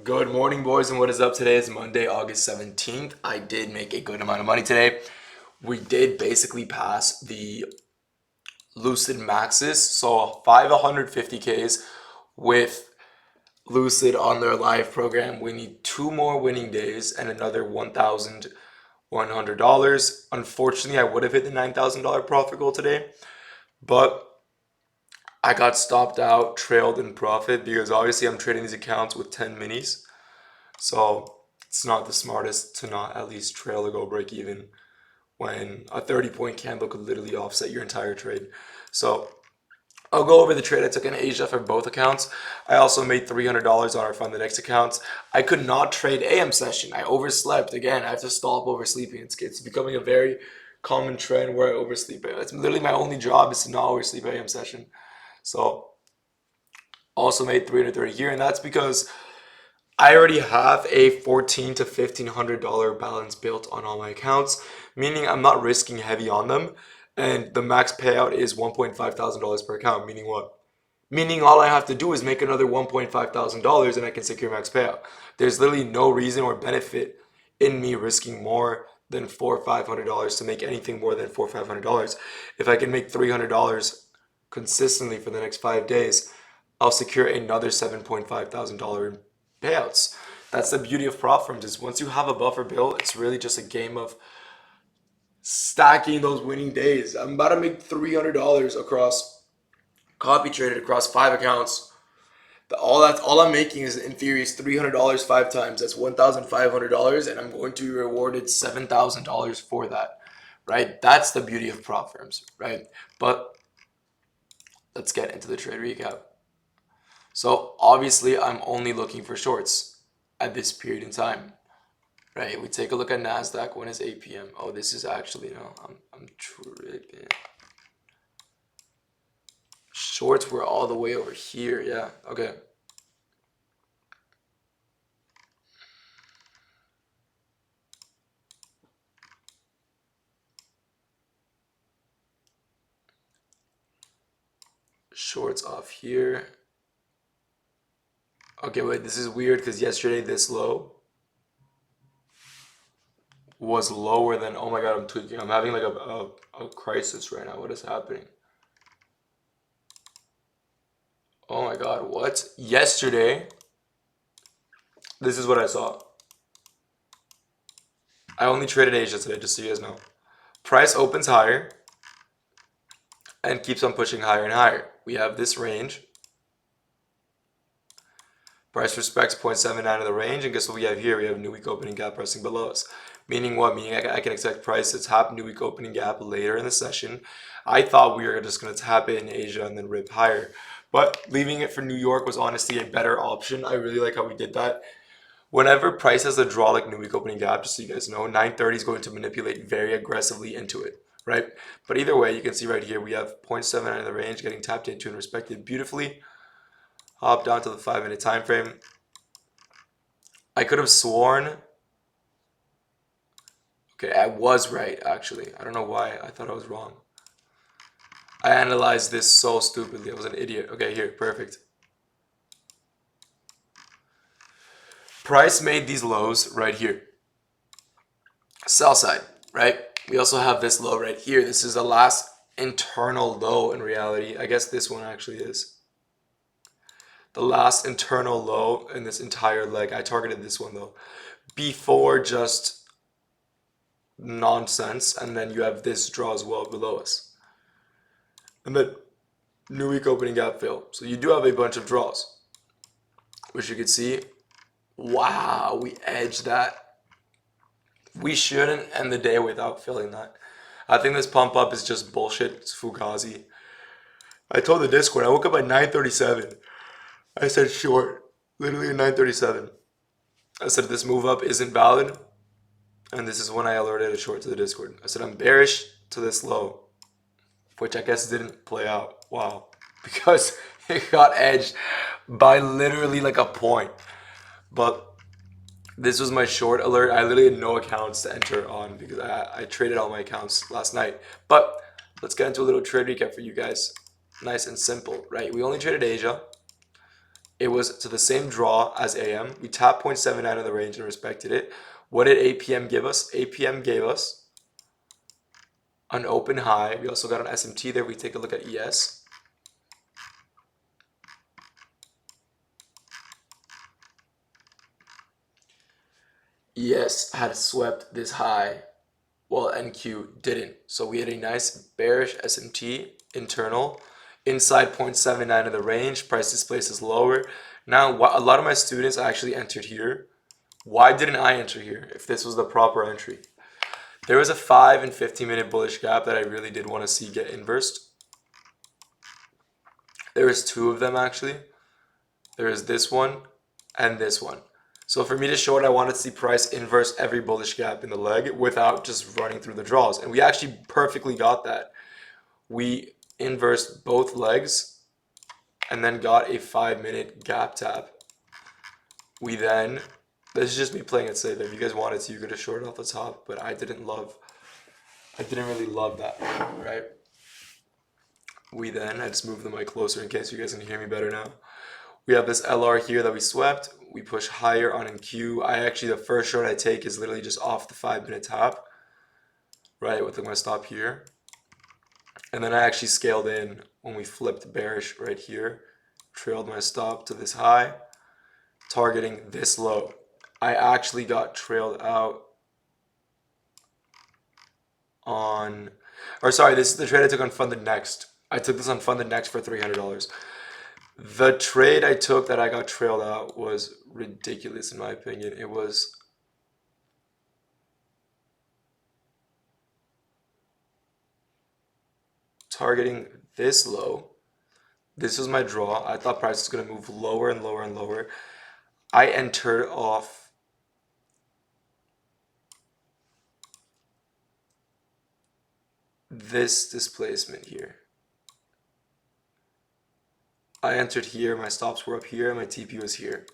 Good morning, boys, and what is up? Today is Monday, August 17th. I did make a good amount of money today. We did basically pass the Lucid Maxes, so 550Ks with Lucid on their live program. We need two more winning days and another $1,100. Unfortunately, I would have hit the $9,000 profit goal today, but I got stopped out, trailed in profit because obviously I'm trading these accounts with 10 minis. So it's not the smartest to not at least trail to go break even when a 30-point candle could literally offset your entire trade. So I'll go over the trade I took in Asia for both accounts. I also made $300 on our Fund the Next accounts. I could not trade AM session. I overslept. Again, I have to stop oversleeping. It's becoming a very common trend where I oversleep. It's literally my only job is to not oversleep AM session. So also made 330 here, and that's because I already have a $1,400 to $1,500 balance built on all my accounts, meaning I'm not risking heavy on them. And the max payout is $1,500 per account, meaning what? Meaning all I have to do is make another $1,500 and I can secure max payout. There's literally no reason or benefit in me risking more than $400 or $500 to make anything more than $400 or $500. If I can make $300 consistently for the next 5 days, I'll secure another $7,500 payouts. That's the beauty of prop firms is once you have a buffer built, it's really just a game of stacking those winning days. I'm about to make $300 across copy traded across 5 accounts. All I'm making is in theory is $300 5 times. That's $1,500, and I'm going to be rewarded $7,000 for that. Right? That's the beauty of prop firms, right? But let's get into the trade recap. So obviously I'm only looking for shorts at this period in time, right? We take a look at Nasdaq. When is 8 p.m.? Oh, this is actually no. I'm tripping. Shorts were all the way over here. Yeah. Okay. Shorts off here. Okay, wait. This is weird because yesterday this low was lower than. Oh my God, I'm tweaking. I'm having like a crisis right now. What is happening? Oh my God, what? Yesterday, this is what I saw. I only traded Asia today, just so you guys know. Price opens higher and keeps on pushing higher and higher. We have this range. Price respects 0.79 of the range, and guess what we have here? We have new week opening gap pressing below us. Meaning what? Meaning I can expect price to tap new week opening gap later in the session. I thought we were just going to tap it in Asia and then rip higher. But leaving it for New York was honestly a better option. I really like how we did that. Whenever price has a draw like new week opening gap, just so you guys know, 930 is going to manipulate very aggressively into it, right? But either way, you can see right here, we have 0.79 in the range getting tapped into and respected beautifully. Hop down to the 5-minute time frame. I could have sworn, okay, I was right actually. I don't know why I thought I was wrong. I analyzed this so stupidly. I was an idiot. Okay, here, perfect. Price made these lows right here. Sell side, right? We also have this low right here. This is the last internal low in reality. I guess this one actually is. The last internal low in this entire leg. I targeted this one though. Before just nonsense. And then you have this draw as well below us. And then new week opening gap fill. So you do have a bunch of draws. Which you can see. Wow, we edged that. We shouldn't end the day without filling that. I think this pump up is just bullshit. It's fugazi. I told the Discord, I woke up at 9:37. I said short, literally at 9:37. I said this move up isn't valid, and this is when I alerted a short to the Discord. I said I'm bearish to this low, which I guess didn't play out. Wow, because it got edged by literally like a point. But this was my short alert. I literally had no accounts to enter on because I traded all my accounts last night. But let's get into a little trade recap for you guys. Nice and simple, right? We only traded Asia. It was to the same draw as AM. We tapped 0.79 in the range and respected it. What did APM give us? APM gave us an open high. We also got an SMT there. We take a look at ES. ES had swept this high, while NQ didn't. So we had a nice bearish SMT internal inside 0.79 of the range. Price displaces lower. Now, a lot of my students actually entered here. Why didn't I enter here if this was the proper entry? There was a 5 and 15-minute bullish gap that I really did want to see get inversed. There was two of them actually. There is this one and this one. So for me to show it, I wanted to see price inverse every bullish gap in the leg without just running through the draws. And we actually perfectly got that. We inversed both legs and then got a 5-minute gap tap. We then, this is just me playing it safe. If you guys wanted to, you could have shorted off the top, but I didn't really love that, right? We then, I just moved the mic closer in case you guys can hear me better now. We have this LR here that we swept. We push higher on NQ. The first short I take is literally just off the 5-minute top, right, with my stop here. And then I actually scaled in when we flipped bearish right here. Trailed my stop to this high, targeting this low. I actually got trailed out on, this is the trade I took on Funded Next. I took this on Funded Next for $300. The trade I took that I got trailed out was ridiculous in my opinion. It was targeting this low. This was my draw. I thought price was going to move lower and lower and lower. I entered off this displacement here. I entered here, my stops were up here, and my TP was here.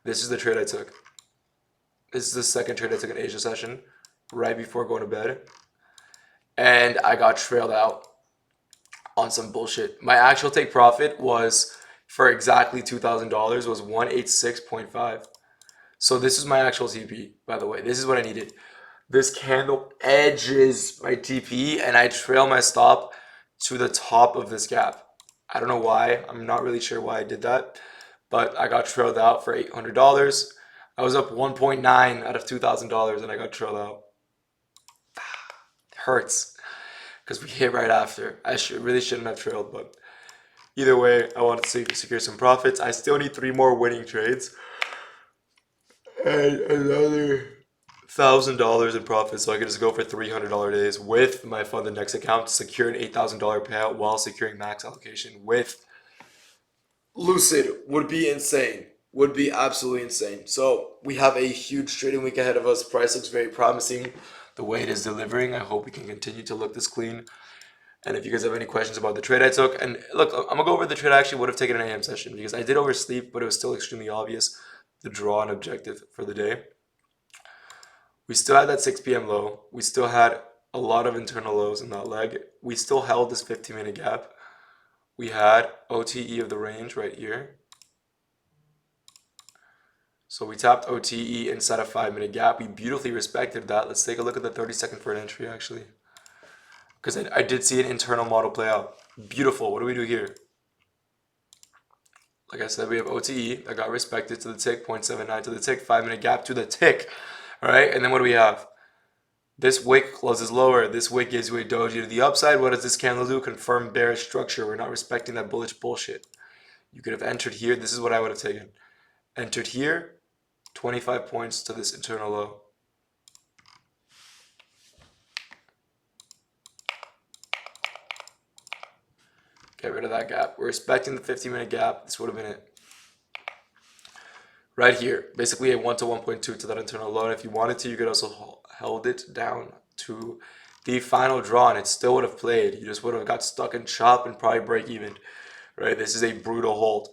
This is the trade I took. This is the second trade I took in Asia session, right before going to bed. And I got trailed out on some bullshit. My actual take profit was, for exactly $2,000, was 186.5. So this is my actual TP, by the way. This is what I needed. This candle edges my TP, and I trail my stop to the top of this gap. I don't know why. I'm not really sure why I did that, but I got trailed out for $800. I was up 1.9 out of $2,000, and I got trailed out. It hurts because we hit right after. I really shouldn't have trailed, but either way, I wanted to secure some profits. I still need 3 more winning trades and another $1,000 in profit, so I could just go for $300 days with my Funded Next account to secure an $8,000 payout while securing max allocation with Lucid. Would be insane. Would be absolutely insane. So we have a huge trading week ahead of us. Price looks very promising. The way it is delivering, I hope we can continue to look this clean. And if you guys have any questions about the trade I took, and look, I'm gonna go over the trade I actually would have taken an AM session because I did oversleep, but it was still extremely obvious the draw and objective for the day. We still had that 6 p.m. low. We still had a lot of internal lows in that leg. We still held this 15-minute gap. We had OTE of the range right here. So we tapped OTE inside a 5-minute gap. We beautifully respected that. Let's take a look at the 30-second for an entry actually. Because I did see an internal model play out. Beautiful. What do we do here? Like I said, we have OTE that got respected to the tick, 0.79 to the tick, 5-minute gap to the tick. All right, and then what do we have? This wick closes lower. This wick gives you a doji to the upside. What does this candle do? Confirm bearish structure. We're not respecting that bullish bullshit. You could have entered here. This is what I would have taken. Entered here, 25 points to this internal low. Get rid of that gap. We're respecting the 15-minute gap. This would have been it. Right here, basically a 1 to 1.2 to that internal low. And if you wanted to, you could also held it down to the final draw, and it still would have played. You just would have got stuck in chop and probably break even, right? This is a brutal hold,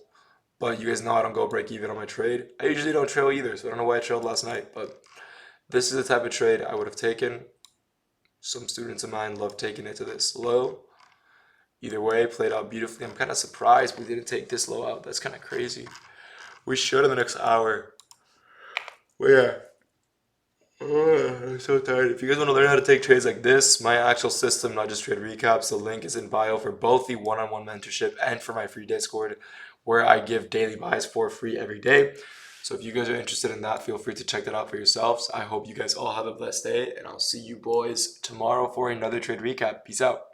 but you guys know I don't go break even on my trade. I usually don't trail either, so I don't know why I trailed last night, but this is the type of trade I would have taken. Some students of mine love taking it to this low. Either way, played out beautifully. I'm kind of surprised we didn't take this low out. That's kind of crazy. We should in the next hour. Well, yeah. I'm so tired. If you guys want to learn how to take trades like this, my actual system, not just trade recaps, the link is in bio for both the one-on-one mentorship and for my free Discord, where I give daily buys for free every day. So if you guys are interested in that, feel free to check that out for yourselves. I hope you guys all have a blessed day, and I'll see you boys tomorrow for another trade recap. Peace out.